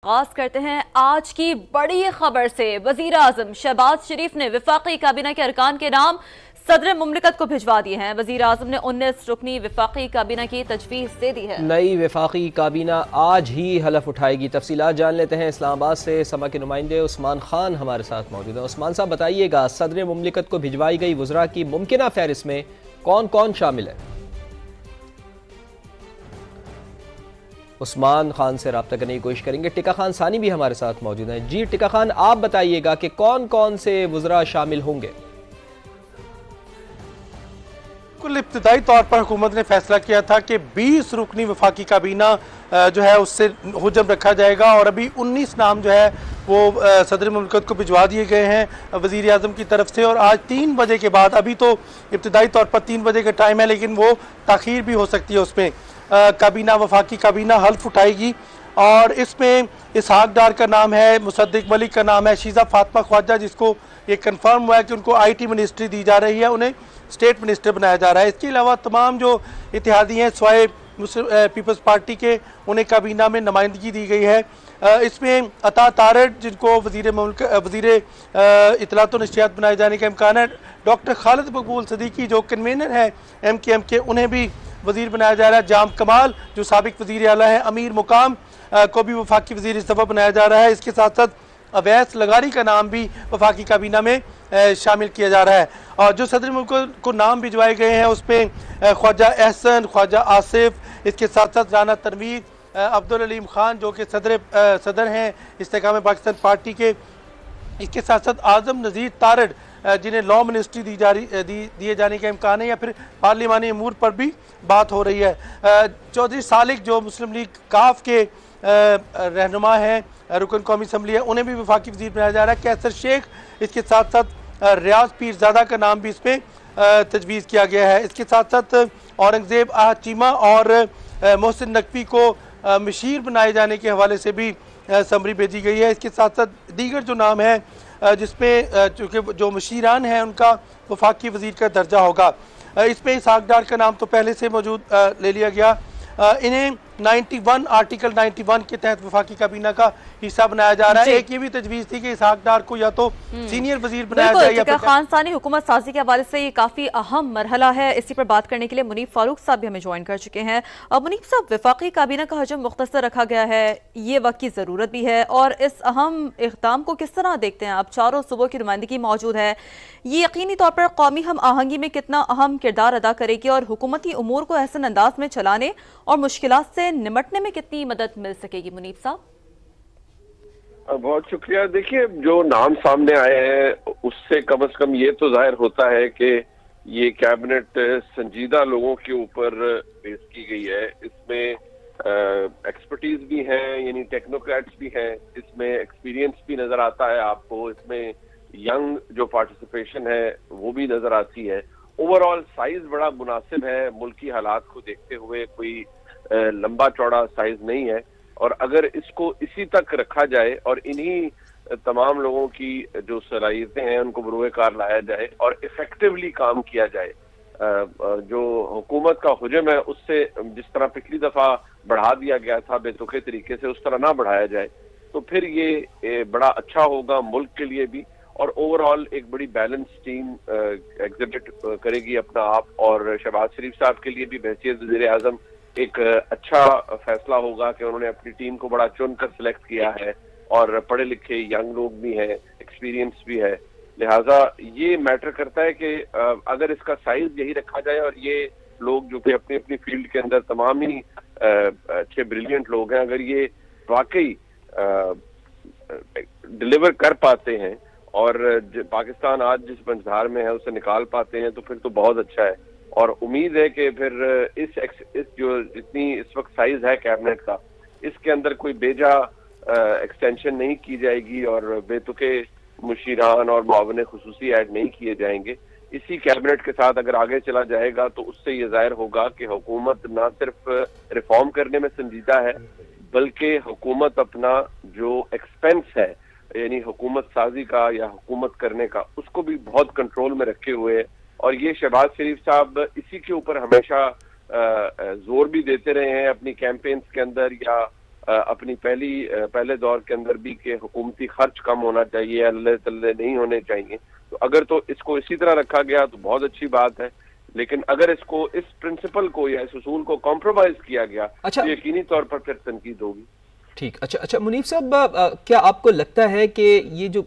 आगाज करते हैं आज की बड़ी खबर से। वजीर आजम शहबाज शरीफ ने वफाकी काबीना के अरकान के नाम सदर मुमलिकत को भिजवा दिए हैं। वजीर आजम ने 19 रुकनी वफाकी काबीना की तजवीज़ दे दी है। नई वफाकी काबीना आज ही हलफ उठाएगी। तफसीलात जान लेते हैं। इस्लामाबाद से समा के नुमाइंदे उस्मान खान हमारे साथ मौजूद हैं। उस्मान साहब बताइएगा, सदर मुमलिकत को भिजवाई गई वज़रा की मुमकिना फहरिस्त में कौन कौन शामिल है? उस्मान खान से रब्ता करने की कोशिश करेंगे। टिका खान सानी भी हमारे साथ मौजूद हैं। जी टिका खान, आप बताइएगा कि कौन कौन से वज़रा शामिल होंगे? कुल इब्तिदाई तौर पर हुकूमत ने फैसला किया था कि 20 रुकनी वफाकी काबीना जो है उससे हुजम रखा जाएगा और अभी 19 नाम जो है वो सदर मुमलिकत को भिजवा दिए गए हैं वज़ीर आज़म की तरफ से। और आज 3 बजे के बाद, अभी तो इब्तिदाई तौर पर 3 बजे का टाइम है, लेकिन वो ताख़ीर भी हो सकती है। उसमें काबीना वफाकी काबीना हल्फ उठाएगी और इसमें इसहाक डार का नाम है, मुसद्दिक मलिक का नाम है, शीज़ा फातिमा ख्वाजा जिसको ये कन्फर्म हुआ है कि उनको IT मिनिस्ट्री दी जा रही है, उन्हें स्टेट मिनिस्टर बनाया जा रहा है। इसके अलावा तमाम जो इत्तेहादी हैं स्वाय पीपल्स पार्टी के, उन्हें काबीना में नुमाइंदगी दी गई है। इसमें अता तारड़ जिनको वज़ीर इत्तलात व नशरियात बनाए जाने का इम्कान है, डॉक्टर खालिद मकबूल सदीकी जो कन्वीनर हैं MKM के, उन्हें भी वज़ीर बनाया जा रहा है। जाम कमाल जो साबिक वज़ीर आला हैं, अमीर मुकाम को भी वफाकी वज़ीर इस दफ़ा बनाया जा रहा है। इसके साथ साथ अवैस लगारी का नाम भी वफाकी काबीना में शामिल किया जा रहा है। और जो सदर मुल्क को नाम भिजवाए गए हैं उसमें ख्वाजा एहसन, ख्वाजा आसिफ, इसके साथ साथ राना तनवीर, अब्दुल अलीम खान जो कि सदर हैं इस्तेकाम पाकिस्तान पार्टी के, इसके साथ साथ आज़म नज़ीर तारड़ जिन्हें लॉ मिनिस्ट्री दिए जाने का इम्कान है, या फिर पार्लिमानी अमूर पर भी बात हो रही है। चौधरी सालिक जो मुस्लिम लीग काफ के रहनुमा हैं, रुकन कौमी असम्बली है, उन्हें भी वफाकी वज़ीर बनाया जा रहा है। कैसर शेख, इसके साथ साथ रियाज पीरज़ादा का नाम भी इसमें तजवीज़ किया गया है। इसके साथ साथ औरंगज़ेब चीमा और मोहसिन नकवी को मशीर बनाए जाने के हवाले से भी समरी भेजी गई है। इसके साथ साथ दीगर जो नाम है जिसमें चूँकि जो मशीरान हैं उनका वफाकी वज़ीर का दर्जा होगा। इसमें इसहाक डार का नाम तो पहले से मौजूद ले लिया गया। इन्हें 91 आर्टिकल 91 के तहत वफाकी काबीना का हिस्सा बनाया जा रहा है। एक ये भी तजवीज़ थी कि इसहाक डार को या तो सीनियर वजीर बनाया जाए या फिर खान सानी हुकूमत साजी के हवाले से ये काफी अहम मरहला है। इसी पर बात करने के लिए मुनीफ फारूक साहब भी हमें ज्वाइन कर चुके हैं। और मुनीफ साहब, वफाकी काबीना का हजम मुख्तसर रखा गया है, ये वक्त की जरूरत भी है, और इस अहम इक़दाम को किस तरह देखते हैं आप? चारों सूबों की नुमाइंदगी मौजूद है, ये यकीनी तौर पर कौमी हम आहंगी में कितना अहम किरदार अदा करेगी और हुकूमती उमूर को एहसन अंदाज में चलाने और मुश्किलात से निमटने में कितनी मदद मिल सकेगी? मुनीफ साहब, बहुत शुक्रिया। देखिए, जो नाम सामने आए हैं उससे कम से कम ये तो जाहिर होता है कि ये कैबिनेट संजीदा लोगों के ऊपर बेस की गई है। इसमें एक्सपर्टीज भी हैं, यानी टेक्नोक्रेट्स भी हैं, इसमें एक्सपीरियंस भी नजर आता है आपको, इसमें यंग जो पार्टिसिपेशन है वो भी नजर आती है। ओवरऑल साइज बड़ा मुनासिब है, मुल्की हालात को देखते हुए कोई लंबा चौड़ा साइज नहीं है। और अगर इसको इसी तक रखा जाए और इन्हीं तमाम लोगों की जो सलाहियतें हैं उनको बरूए कार लाया जाए और इफेक्टिवली काम किया जाए, जो हुकूमत का हुजम है उससे जिस तरह पिछली दफा बढ़ा दिया गया था बेतुके तरीके से, उस तरह ना बढ़ाया जाए, तो फिर ये बड़ा अच्छा होगा मुल्क के लिए भी, और ओवरऑल एक बड़ी बैलेंस टीम एग्जिबिट करेगी अपना आप। और शहबाज शरीफ साहब के लिए भी बहसीयत वज़ीर आज़म एक अच्छा फैसला होगा कि उन्होंने अपनी टीम को बड़ा चुनकर सिलेक्ट किया है और पढ़े लिखे यंग लोग भी हैं, एक्सपीरियंस भी है। लिहाजा ये मैटर करता है कि अगर इसका साइज यही रखा जाए और ये लोग जो कि अपनी अपनी फील्ड के अंदर तमाम ही अच्छे ब्रिलियंट लोग हैं, अगर ये वाकई डिलीवर कर पाते हैं और पाकिस्तान आज जिस मंझधार में है उसे निकाल पाते हैं, तो फिर तो बहुत अच्छा है। और उम्मीद है कि फिर इस जो जितनी इस वक्त साइज है कैबिनेट का, इसके अंदर कोई बेजा एक्सटेंशन नहीं की जाएगी और बेतुके मुशीरान और मुआवने खुसूसी ऐड नहीं किए जाएंगे। इसी कैबिनेट के साथ अगर आगे चला जाएगा तो उससे ये जाहिर होगा कि हुकूमत ना सिर्फ रिफॉर्म करने में संजीदा है, बल्कि हुकूमत अपना जो एक्सपेंस है, यानी हुकूमत साजी का या हुकूमत करने का, उसको भी बहुत कंट्रोल में रखे हुए है। और ये शहबाज शरीफ साहब इसी के ऊपर हमेशा जोर भी देते रहे हैं अपनी कैंपेन्स के अंदर या अपनी पहले दौर के अंदर भी कि हुकूमती खर्च कम होना चाहिए, अल्ले तल्ले नहीं होने चाहिए। तो अगर तो इसको इसी तरह रखा गया तो बहुत अच्छी बात है, लेकिन अगर इसको इस प्रिंसिपल को या इस उसूल को कॉम्प्रोमाइज किया गया तो यकीनी तौर पर फिर तनकीद होगी। ठीक, अच्छा मुनीफ साहब, क्या आपको लगता है कि ये जो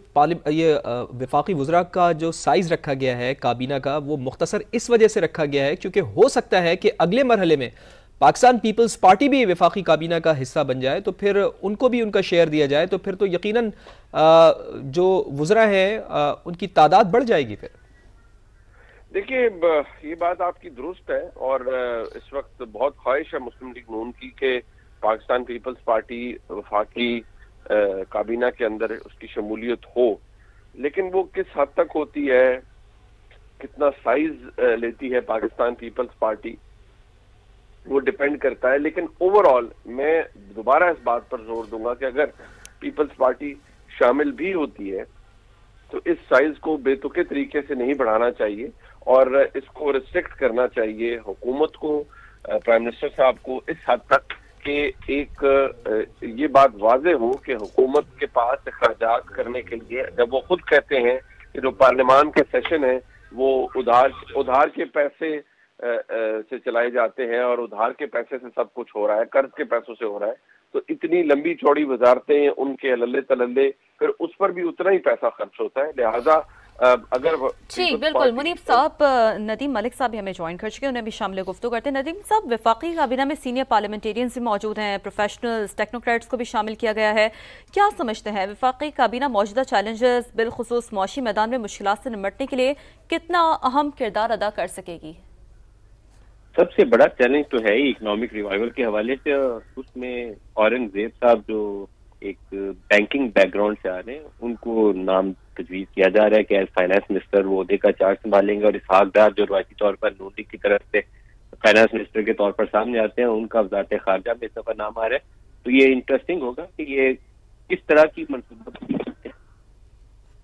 वफाकी वज़रा का जो साइज रखा गया है काबीना का, वो मुख्तसर इस वजह से रखा गया है क्योंकि हो सकता है कि अगले मरहले में पाकिस्तान पीपल्स पार्टी भी वफाकी काबीना का हिस्सा बन जाए तो फिर उनको भी उनका शेयर दिया जाए, तो फिर तो यकीनन जो वज़रा हैं उनकी तादाद बढ़ जाएगी। फिर देखिए, ये बात आपकी दुरुस्त है और इस वक्त बहुत ख्वाहिश है मुस्लिम लीग नून की कि पाकिस्तान पीपल्स पार्टी वफाकी काबीना के अंदर उसकी शमूलियत हो, लेकिन वो किस हद तक होती है, कितना साइज लेती है पाकिस्तान पीपल्स पार्टी, वो डिपेंड करता है। लेकिन ओवरऑल मैं दोबारा इस बात पर जोर दूंगा कि अगर पीपल्स पार्टी शामिल भी होती है तो इस साइज को बेतुके तरीके से नहीं बढ़ाना चाहिए और इसको रिस्ट्रिक्ट करना चाहिए हुकूमत को, प्राइम मिनिस्टर साहब को, इस हद तक कि एक ये बात वाज़ेह हो कि हुकूमत के पास अखराजात करने के लिए, जब वो खुद कहते हैं कि जो पार्लियामान के सेशन है वो उधार के पैसे से चलाए जाते हैं और उधार के पैसे से सब कुछ हो रहा है, कर्ज के पैसों से हो रहा है, तो इतनी लंबी चौड़ी वजारतें उनके लल्ले तलल्ले, फिर उस पर भी उतना ही पैसा खर्च होता है। लिहाजा अगर जी बिल्कुल, मुनीफ साहब, नदीम मलिक साहब भी हमें ज्वाइन कर चुके हैं, उन्हें भी शामिल गुफ्तगू करते हैं। नदीम साहब, वफाकी काबीना में सीनियर पार्लियामेंटेरियंस भी मौजूद हैं, प्रोफेशनल्स, टेक्नोक्रेट्स को भी शामिल किया गया है। क्या समझते हैं वफाकी काबीना मौजूदा चैलेंजेस, बिलखुसूस मुआशी मैदान में मुश्किलात से निपटने के लिए कितना अहम किरदार अदा कर सकेगी? सबसे बड़ा चैलेंज तो है ही इकोनॉमिक रिवाइवल के हवाले से। उसमें औरंगजेब साहब जो एक बैंकिंग बैकग्राउंड से आ रहे हैं, उनको नाम तजवीज किया जा रहा है कि एज फाइनेंस मिनिस्टर वो ओहदे का चार्ज संभालेंगे, और इसहाक डार जो रवायती तौर पर नून लीग की तरफ से फाइनेंस मिनिस्टर के तौर पर सामने आते हैं, उनका वज़ारत खारजा में इस दफा नाम आ रहा है। तो ये इंटरेस्टिंग होगा कि ये किस तरह की मनसूबा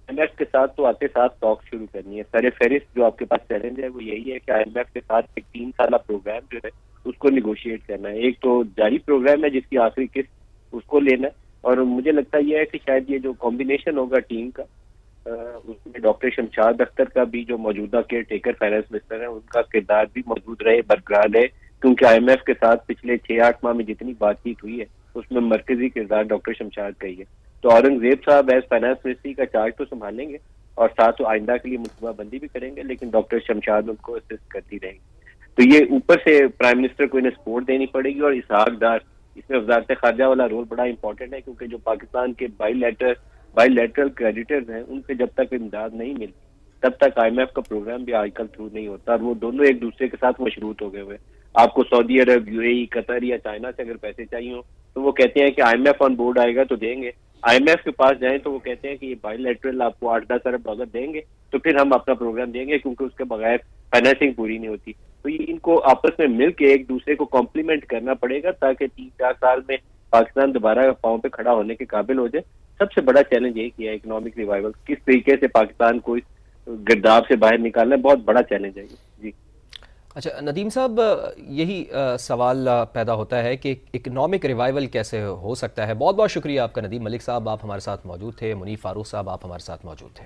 IMF के साथ तो आते साथ टॉक शुरू करनी है। सर फेरिस्त जो आपके पास चैलेंज है वो यही है कि IMF के साथ एक 3 साला प्रोग्राम जो है उसको निगोशिएट करना है। एक तो जारी प्रोग्राम है जिसकी आखिरी किस्त उसको लेना है, और मुझे लगता है कि शायद ये जो कॉम्बिनेशन होगा टीम का, उसमें डॉक्टर शमशाद अख्तर का भी जो मौजूदा केयर टेकर फाइनेंस मिनिस्टर है उनका किरदार भी मौजूद रहे, बरकरार रहे, क्योंकि IMF के साथ पिछले 6-8 माह में जितनी बातचीत हुई है उसमें मरकजी किरदार डॉक्टर शमशाद का ही है। तो औरंगजेब साहब एज फाइनेंस मिनिस्ट्री का चार्ज तो संभालेंगे और साथ तो आइंदा के लिए मनसूबाबंदी भी करेंगे, लेकिन डॉक्टर शमशाद उनको असिस्ट करती रहेंगी। तो ये ऊपर से प्राइम मिनिस्टर को इन्हें सपोर्ट देनी पड़ेगी, और इसहाक डार, इसमें वजारत खारजा वाला रोल बड़ा इंपॉर्टेंट है, क्योंकि जो पाकिस्तान के बाईलैटरल क्रेडिटर्स हैं उनसे जब तक इमदाद नहीं मिलती तब तक IMF का प्रोग्राम भी आजकल थ्रू नहीं होता, और वो दोनों एक दूसरे के साथ मशरूत हो गए हुए। आपको सऊदी अरब, UAE, कतर या चाइना से अगर पैसे चाहिए हो तो वो कहते हैं कि IMF ऑन बोर्ड आएगा तो देंगे। IMF के पास जाएं तो वो कहते हैं कि ये बाईलैटरल आपको 8-10 अरब डॉलर देंगे तो फिर हम अपना प्रोग्राम देंगे, क्योंकि उसके बगैर फाइनेंसिंग पूरी नहीं होती। तो ये इनको आपस में मिल के एक दूसरे को कॉम्प्लीमेंट करना पड़ेगा ताकि 3-4 साल में पाकिस्तान दोबारा पांव पे खड़ा होने के काबिल हो जाए। सबसे बड़ा चैलेंज यही किया है इकोनॉमिक रिवाइवल, किस तरीके से पाकिस्तान को इस गिरदाव से बाहर निकालना बहुत बड़ा चैलेंज है जी। अच्छा नदीम साहब, यही सवाल पैदा होता है कि इकोनॉमिक रिवाइवल कैसे हो सकता है। बहुत बहुत शुक्रिया आपका नदीम मलिक साहब, आप हमारे साथ मौजूद थे। मुनीफ फारूक साहब, आप हमारे साथ मौजूद थे।